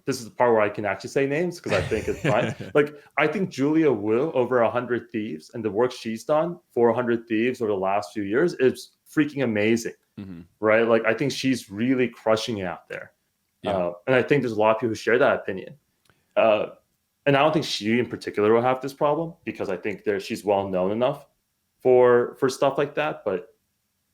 this is the part where I can actually say names because I think it's fine. Like I think Julia Wu over 100 Thieves and the work she's done for 100 Thieves over the last few years is freaking amazing, right? Like I think she's really crushing it out there. And I think there's a lot of people who share that opinion. And I don't think she in particular will have this problem because I think she's well known enough for stuff like that. But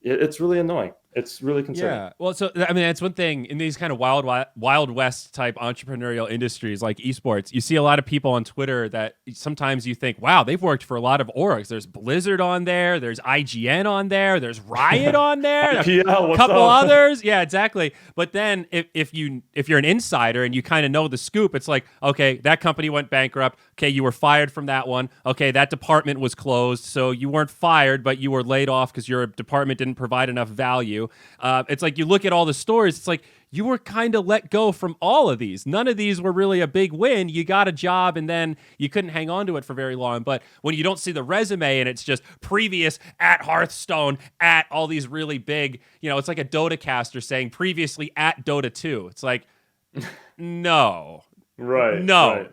it's really annoying. It's really concerning. Yeah. Well, so I mean, that's one thing in these kind of wild west type entrepreneurial industries like esports. You see a lot of people on Twitter that sometimes you think, wow, they've worked for a lot of orgs. There's Blizzard on there. There's IGN on there. There's Riot on there. A couple others. Yeah, exactly. But then if you're an insider and you kind of know the scoop, it's like, okay, that company went bankrupt. Okay, you were fired from that one. Okay, that department was closed. So you weren't fired, but you were laid off because your department didn't provide enough value. It's like you look at all the stories, it's like you were kind of let go from all of these. None of these were really a big win. You got a job and then you couldn't hang on to it for very long. But when you don't see the resume and it's just previous at Hearthstone, at all these really big, it's like a Dota caster saying previously at Dota 2. It's like, no. Right. No.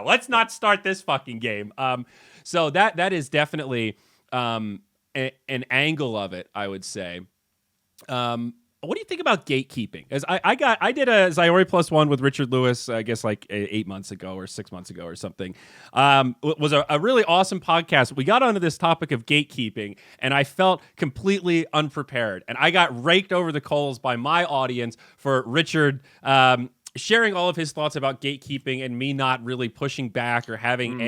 Let's not start this fucking game. So that is definitely an angle of it, I would say. What do you think about gatekeeping? As I did a Zyori +1 with Richard Lewis, I guess like 8 months ago or 6 months ago or something. It was a really awesome podcast. We got onto this topic of gatekeeping, and I felt completely unprepared. And I got raked over the coals by my audience for Richard sharing all of his thoughts about gatekeeping and me not really pushing back or having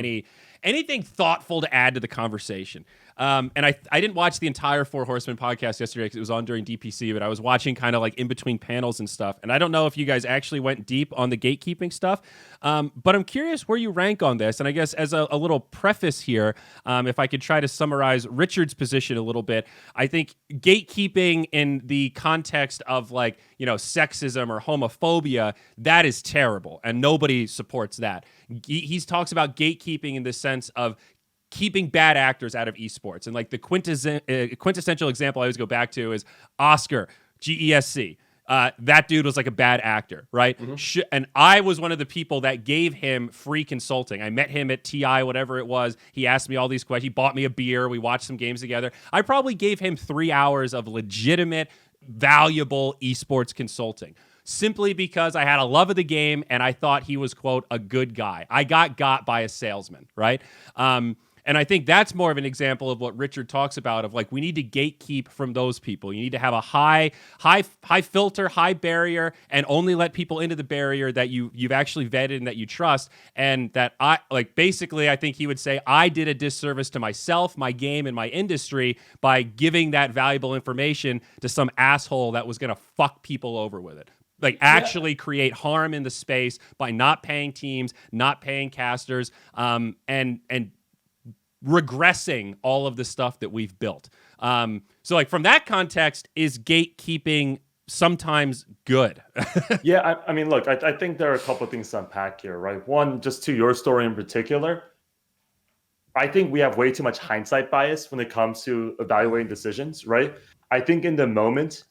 anything thoughtful to add to the conversation. And I didn't watch the entire Four Horsemen podcast yesterday because it was on during DPC, but I was watching kind of like in between panels and stuff. And I don't know if you guys actually went deep on the gatekeeping stuff, but I'm curious where you rank on this. And I guess as a little preface here, if I could try to summarize Richard's position a little bit, I think gatekeeping in the context of like, sexism or homophobia, that is terrible. And nobody supports that. He talks about gatekeeping in the sense of keeping bad actors out of esports. And like the quintessential example I always go back to is Oscar, GESC. That dude was like a bad actor, right? Mm-hmm. And I was one of the people that gave him free consulting. I met him at TI, whatever it was. He asked me all these questions. He bought me a beer. We watched some games together. I probably gave him 3 hours of legitimate, valuable esports consulting, simply because I had a love of the game and I thought he was, quote, a good guy. I got by a salesman, right? And I think that's more of an example of what Richard talks about of like, we need to gatekeep from those people. You need to have a high filter, high barrier, and only let people into the barrier that you've actually vetted and that you trust. And that basically, I think he would say, I did a disservice to myself, my game, and my industry by giving that valuable information to some asshole that was going to fuck people over with it. Like actually create harm in the space by not paying teams, not paying casters, and regressing all of the stuff that we've built. So like from that context, is gatekeeping sometimes good? Yeah, I mean, look, I think there are a couple of things to unpack here, right? One, just to your story in particular, I think we have way too much hindsight bias when it comes to evaluating decisions, right? I think in the moment,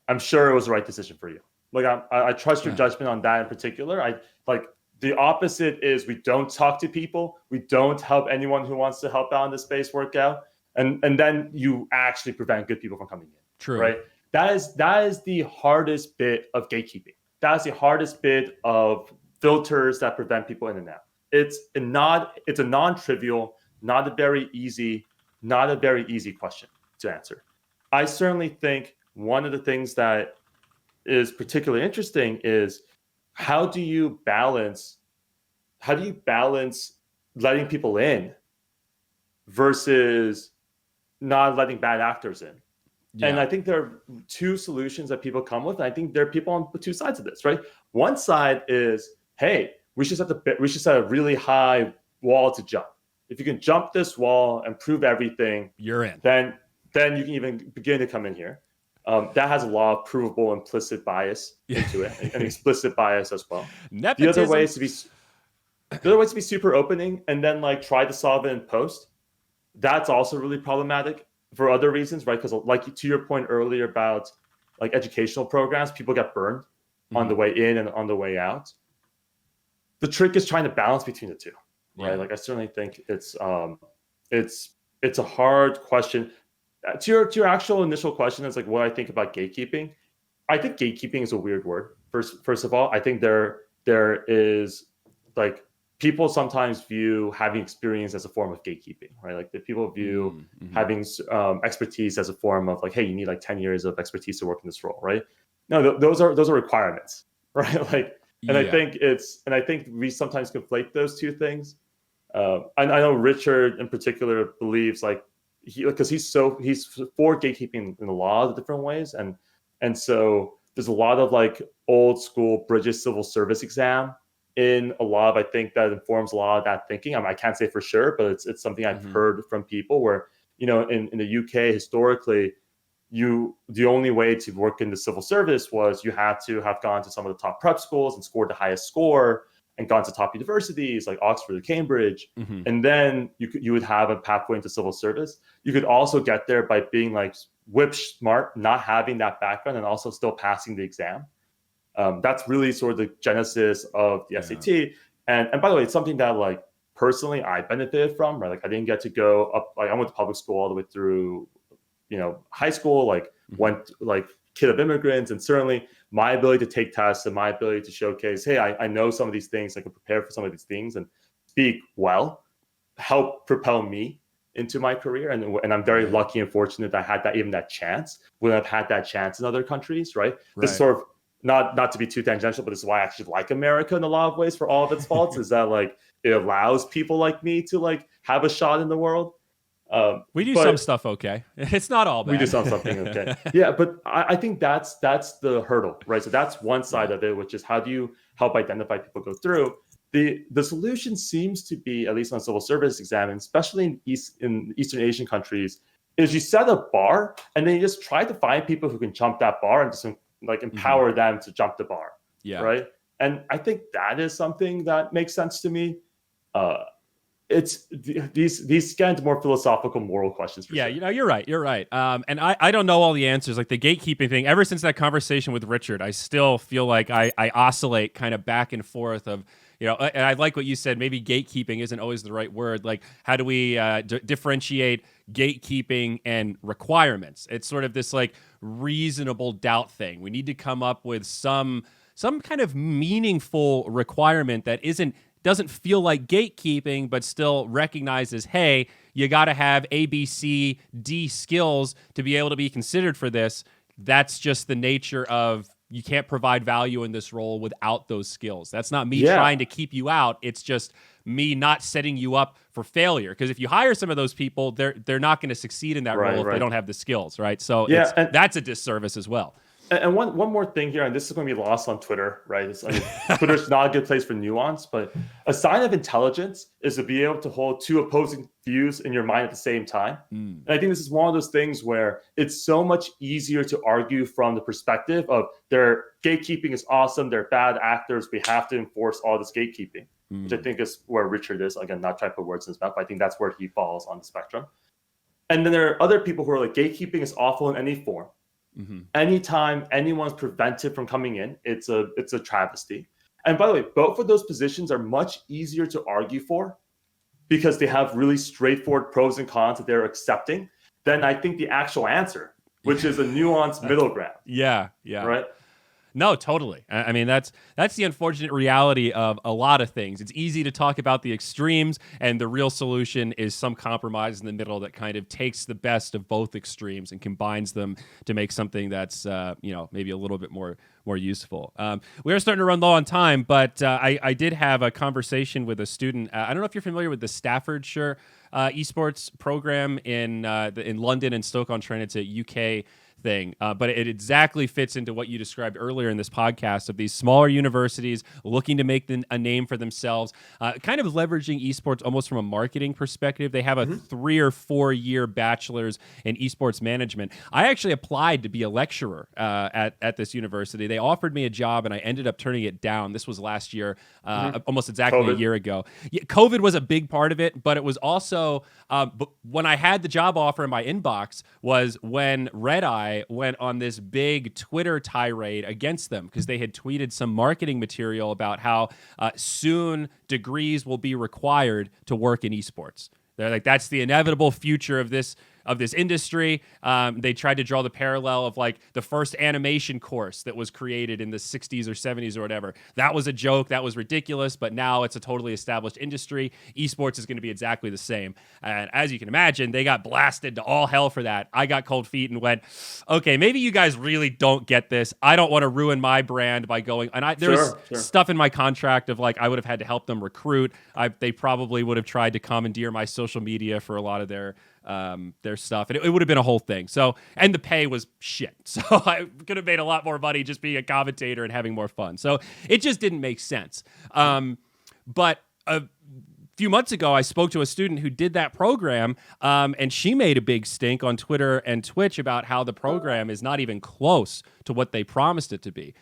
I'm sure it was the right decision for you. Like I trust your judgment on that in particular. The opposite is we don't talk to people. We don't help anyone who wants to help out in the space work out. And then you actually prevent good people from coming in. True. Right? That is the hardest bit of gatekeeping. That is the hardest bit of filters that prevent people in and out. It's a non-trivial, not a very easy question to answer. I certainly think one of the things that is particularly interesting is how do you balance letting people in versus not letting bad actors in? Yeah. And I think there are two solutions that people come with. And I think there are people on the two sides of this, right? One side is, hey, we should set a really high wall to jump. If you can jump this wall and prove everything, you're in. Then you can even begin to come in here. That has a lot of provable implicit bias into it, and explicit bias as well. Nepotism. The other way is to be super opening and then like try to solve it in post. That's also really problematic for other reasons, right? Because like to your point earlier about like educational programs, people get burned on the way in and on the way out. The trick is trying to balance between the two, right? Like I certainly think it's a hard question. To your actual initial question is like what I think about gatekeeping. I think gatekeeping is a weird word. First of all, I think there is like people sometimes view having experience as a form of gatekeeping, right? Like the people view having expertise as a form of like, hey, you need like 10 years of expertise to work in this role, right? No, those are requirements, right? Like, and I think we sometimes conflate those two things. I know Richard in particular believes like because he's for gatekeeping in a lot of different ways, and so there's a lot of like old school British civil service exam in a lot of, I think that informs a lot of that thinking. I can't say for sure, but it's something I've heard from people where, in the UK historically, the only way to work in the civil service was you had to have gone to some of the top prep schools and scored the highest score and gone to top universities like Oxford or Cambridge. And then you would have a pathway into civil service. You could also get there by being like whip smart, not having that background and also still passing the exam. That's really sort of the genesis of the SAT. And by the way, it's something that like personally I benefited from, right? Like I didn't get to go up, like I went to public school all the way through, high school, like went like kid of immigrants. And certainly my ability to take tests and my ability to showcase, hey, I know some of these things, I can prepare for some of these things and speak well, help propel me into my career. And I'm very lucky and fortunate that I had that chance. Wouldn't have had that chance in other countries, right? This sort of, not to be too tangential, but this is why I actually like America in a lot of ways for all of its faults, is that like it allows people like me to like have a shot in the world. We do but some stuff okay. It's not all bad. we do something okay. Yeah, but I think that's the hurdle, right? So that's one side of it, which is how do you help identify people go through. The solution seems to be, at least on civil service exam, and especially in Eastern Asian countries, is you set a bar and then you just try to find people who can jump that bar and just like empower them to jump the bar. Yeah. Right. And I think that is something that makes sense to me. It's these get into more philosophical, moral questions. Yeah, sure. you're right. You're right. And I don't know all the answers. Like the gatekeeping thing, ever since that conversation with Richard, I still feel like I oscillate kind of back and forth of, and I like what you said, maybe gatekeeping isn't always the right word. Like, how do we differentiate gatekeeping and requirements? It's sort of this like reasonable doubt thing. We need to come up with some kind of meaningful requirement that doesn't feel like gatekeeping, but still recognizes, hey, you got to have A, B, C, D skills to be able to be considered for this. That's just the nature of, you can't provide value in this role without those skills. That's not me trying to keep you out. It's just me not setting you up for failure. Because if you hire some of those people, they're not going to succeed in that role if they don't have the skills, right? So that's a disservice as well. And one more thing here, and this is going to be lost on Twitter, right? Twitter's not a good place for nuance, but a sign of intelligence is to be able to hold two opposing views in your mind at the same time. And I think this is one of those things where it's so much easier to argue from the perspective of their gatekeeping is awesome, they're bad actors, we have to enforce all this gatekeeping, which I think is where Richard is. Again, not trying to put words in his mouth, but I think that's where he falls on the spectrum. And then there are other people who are like, gatekeeping is awful in any form. Anytime anyone's prevented from coming in, it's a travesty. And by the way, both of those positions are much easier to argue for because they have really straightforward pros and cons that they're accepting than I think the actual answer, which is a nuanced middle ground. Yeah. Right. No, totally. I mean, that's the unfortunate reality of a lot of things. It's easy to talk about the extremes, and the real solution is some compromise in the middle that kind of takes the best of both extremes and combines them to make something that's, maybe a little bit more useful. We are starting to run low on time, but I did have a conversation with a student. I don't know if you're familiar with the Staffordshire Esports program in London and Stoke-on-Trent. It's a UK thing, but it exactly fits into what you described earlier in this podcast of these smaller universities looking to make a name for themselves, kind of leveraging esports almost from a marketing perspective. They have a 3 or 4 year bachelor's in esports management. I actually applied to be a lecturer at this university. They offered me a job and I ended up turning it down. This was last year, almost exactly COVID. A year ago. Yeah, COVID was a big part of it, but it was also when I had the job offer in my inbox was when Red Eye went on this big Twitter tirade against them because they had tweeted some marketing material about how soon degrees will be required to work in esports. They're like, that's the inevitable future of this industry. They tried to draw the parallel of like the first animation course that was created in the 60s or 70s or whatever. That was a joke. That was ridiculous. But now it's a totally established industry. Esports is going to be exactly the same. And as you can imagine, they got blasted to all hell for that. I got cold feet and went, okay, maybe you guys really don't get this. I don't want to ruin my brand by going. And there's stuff in my contract of like, I would have had to help them recruit. They probably would have tried to commandeer my social media for a lot of their stuff, and it would have been a whole thing. So, and the pay was shit. So I could have made a lot more money just being a commentator and having more fun. So it just didn't make sense. But a few months ago, I spoke to a student who did that program, and she made a big stink on Twitter and Twitch about how the program is not even close to what they promised it to be.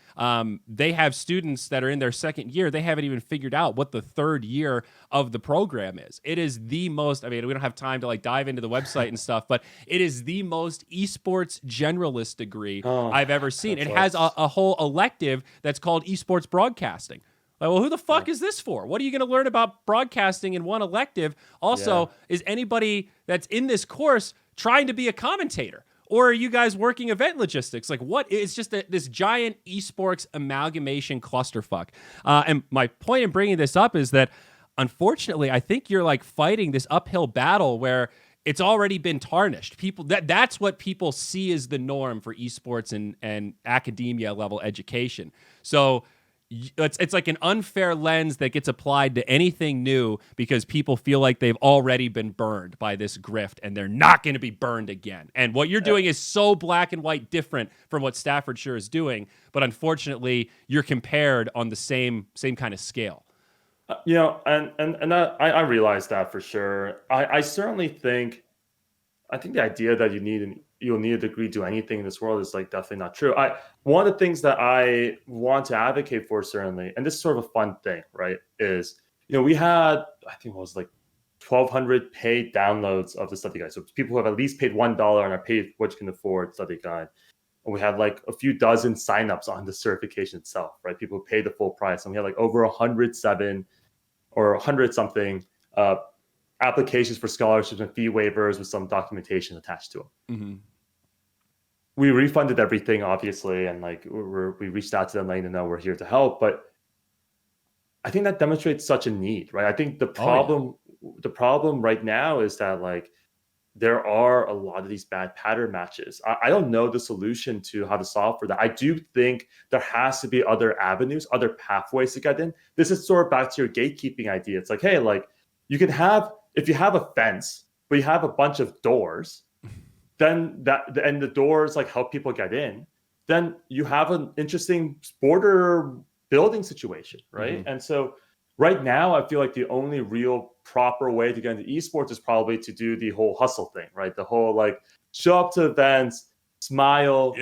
They have students that are in their second year. They haven't even figured out what the third year of the program is. It is the most, I mean, we don't have time to like dive into the website and stuff, but it is the most esports generalist degree I've ever seen. It has a whole elective that's called esports broadcasting. Like, well, who the fuck is this for? What are you going to learn about broadcasting in one elective? Also, is anybody that's in this course trying to be a commentator? Or are you guys working event logistics? Like, what? It's just this giant esports amalgamation clusterfuck. And my point in bringing this up is that, unfortunately, I think you're like fighting this uphill battle where it's already been tarnished. People that's what people see as the norm for esports and academia level education. So it's like an unfair lens that gets applied to anything new because people feel like they've already been burned by this grift and they're not going to be burned again. And what you're doing is so black and white different from what Staffordshire is doing, but unfortunately, you're compared on the same kind of scale. And I realize that for sure. I certainly think the idea that you'll need a degree to do anything in this world is like definitely not true. One of the things that I want to advocate for certainly, and this is sort of a fun thing, right? Is we had I think it was like 1,200 paid downloads of the study guide. So people who have at least paid $1 on our paid what you can afford study guide. And we had like a few dozen signups on the certification itself, right? People who paid the full price, and we had like over 107 or 100 something applications for scholarships and fee waivers with some documentation attached to them. Mm-hmm. We refunded everything, obviously, and like we reached out to them letting them know we're here to help. But I think that demonstrates such a need, right? I think the problem right now is that like there are a lot of these bad pattern matches. I don't know the solution to how to solve for that. I do think there has to be other avenues, other pathways to get in. This is sort of back to your gatekeeping idea. It's like, hey, like you can have, if you have a fence, but you have a bunch of doors, then and the doors like help people get in, then you have an interesting border building situation, right? Mm-hmm. And so right now, I feel like the only real proper way to get into esports is probably to do the whole hustle thing, right? The whole like show up to events, smile,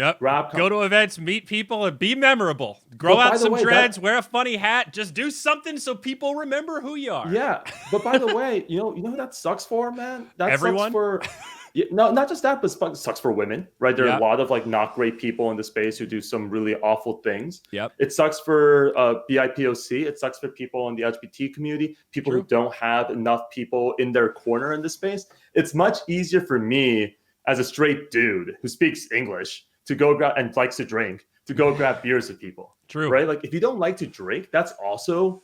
go to events, meet people, and be memorable. Grow out some dreads, wear a funny hat, just do something so people remember who you are. Yeah, but by the way, you know who that sucks for, man? That Everyone? Sucks for no, not just that, but it sucks for women, right? There are a lot of like not great people in the space who do some really awful things. Yep. It sucks for BIPOC. It sucks for people in the LGBT community, people who don't have enough people in their corner in the space. It's much easier for me as a straight dude who speaks English to go grab and likes to drink, to go grab beers with people. True. Right? Like if you don't like to drink, that's also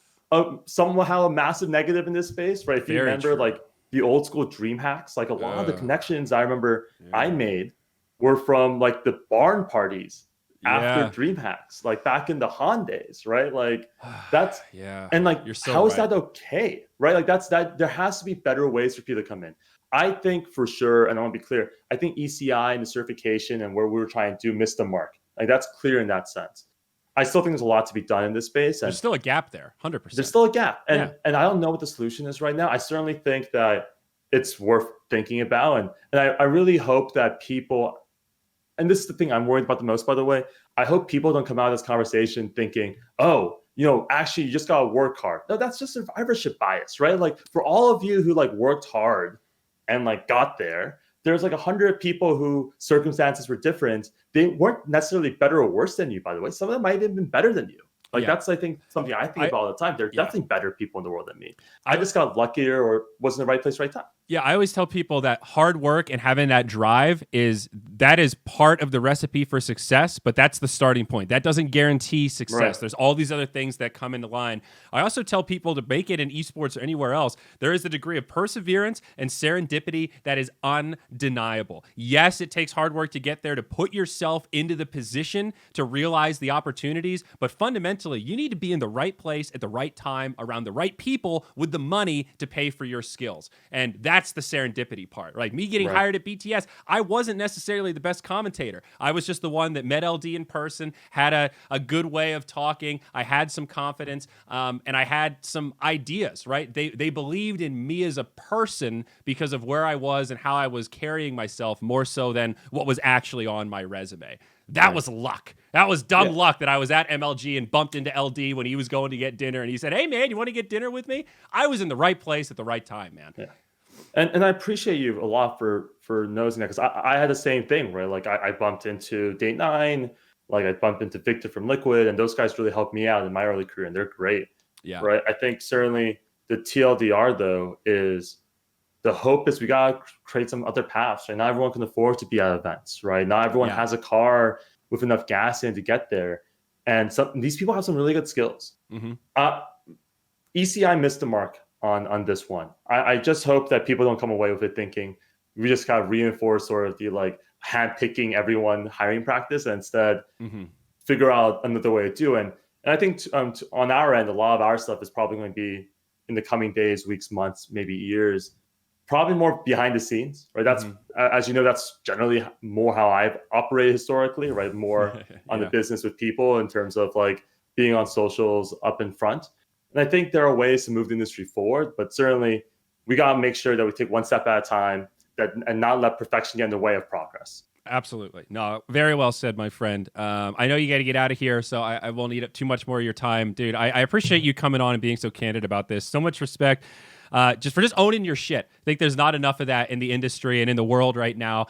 somehow a massive negative in this space, right? If you remember like the old school dream hacks, like a lot of the connections I remember I made were from like the barn parties after dream hacks, like back in the Han days, right? Like that's and like how is that okay, right? Like that there has to be better ways for people to come in. I think for sure, and I want to be clear, I think ECI and the certification and where we were trying to miss the mark. Like that's clear in that sense. I still think there's a lot to be done in this space. There's still a gap there, 100%. There's still a gap. And I don't know what the solution is right now. I certainly think that it's worth thinking about. And I really hope that people, and this is the thing I'm worried about the most, by the way, I hope people don't come out of this conversation thinking, oh, actually you just got to work hard. No, that's just survivorship bias, right? Like for all of you who like worked hard and like got there, there's like 100 people who circumstances were different. They weren't necessarily better or worse than you, by the way. Some of them might have been better than you. Like that's, I think, something I think about all the time. There are definitely better people in the world than me. I just got luckier or was in the right place, right time. Yeah, I always tell people that hard work and having that drive is part of the recipe for success, but that's the starting point. That doesn't guarantee success. Right. There's all these other things that come into line. I also tell people to make it in esports or anywhere else, there is a degree of perseverance and serendipity that is undeniable. Yes, it takes hard work to get there, to put yourself into the position to realize the opportunities, but fundamentally, you need to be in the right place at the right time around the right people with the money to pay for your skills. And that's the serendipity part. Like me getting hired at BTS, I wasn't necessarily the best commentator. I was just the one that met LD in person, had a good way of talking. I had some confidence, and I had some ideas, right? They believed in me as a person because of where I was and how I was carrying myself more so than what was actually on my resume. That was luck. That was dumb luck that I was at MLG and bumped into LD when he was going to get dinner. And he said, hey, man, you want to get dinner with me? I was in the right place at the right time, man. Yeah. And I appreciate you a lot for noticing that, because I had the same thing, right? Like I bumped into Date 9, like I bumped into Victor from Liquid, and those guys really helped me out in my early career, and they're great. Yeah. Right. I think certainly the TLDR, though, is the hope is we got to create some other paths, right? Not everyone can afford to be at events, right? Not everyone has a car with enough gas in to get there. And these people have some really good skills. Mm-hmm. ECI missed the mark on this one. I just hope that people don't come away with it thinking we just got to reinforce sort of the like handpicking everyone hiring practice, and instead figure out another way to do it. And I think on our end, a lot of our stuff is probably going to be in the coming days, weeks, months, maybe years, probably more behind the scenes, right? That's, as you know, that's generally more how I've operated historically, right? More on the business with people in terms of like being on socials up in front. And I think there are ways to move the industry forward, but certainly we got to make sure that we take one step at a time and not let perfection get in the way of progress. Absolutely. No, very well said, my friend. I know you got to get out of here, so I won't eat up too much more of your time. Dude, I appreciate you coming on and being so candid about this. So much respect just for just owning your shit. I think there's not enough of that in the industry and in the world right now.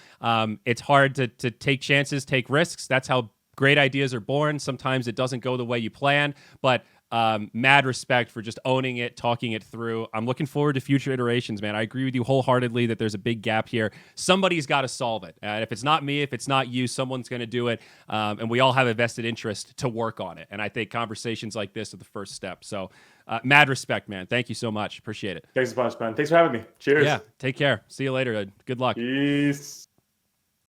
It's hard to take chances, take risks. That's how great ideas are born. Sometimes it doesn't go the way you plan, but mad respect for just owning it, talking it through. I'm looking forward to future iterations, man. I agree with you wholeheartedly that there's a big gap here. Somebody's got to solve it. And if it's not me, if it's not you, someone's going to do it. And we all have a vested interest to work on it. And I think conversations like this are the first step. So mad respect, man. Thank you so much. Appreciate it. Thanks a bunch, man. Thanks for having me. Cheers. Yeah. Take care. See you later. Good luck. Peace.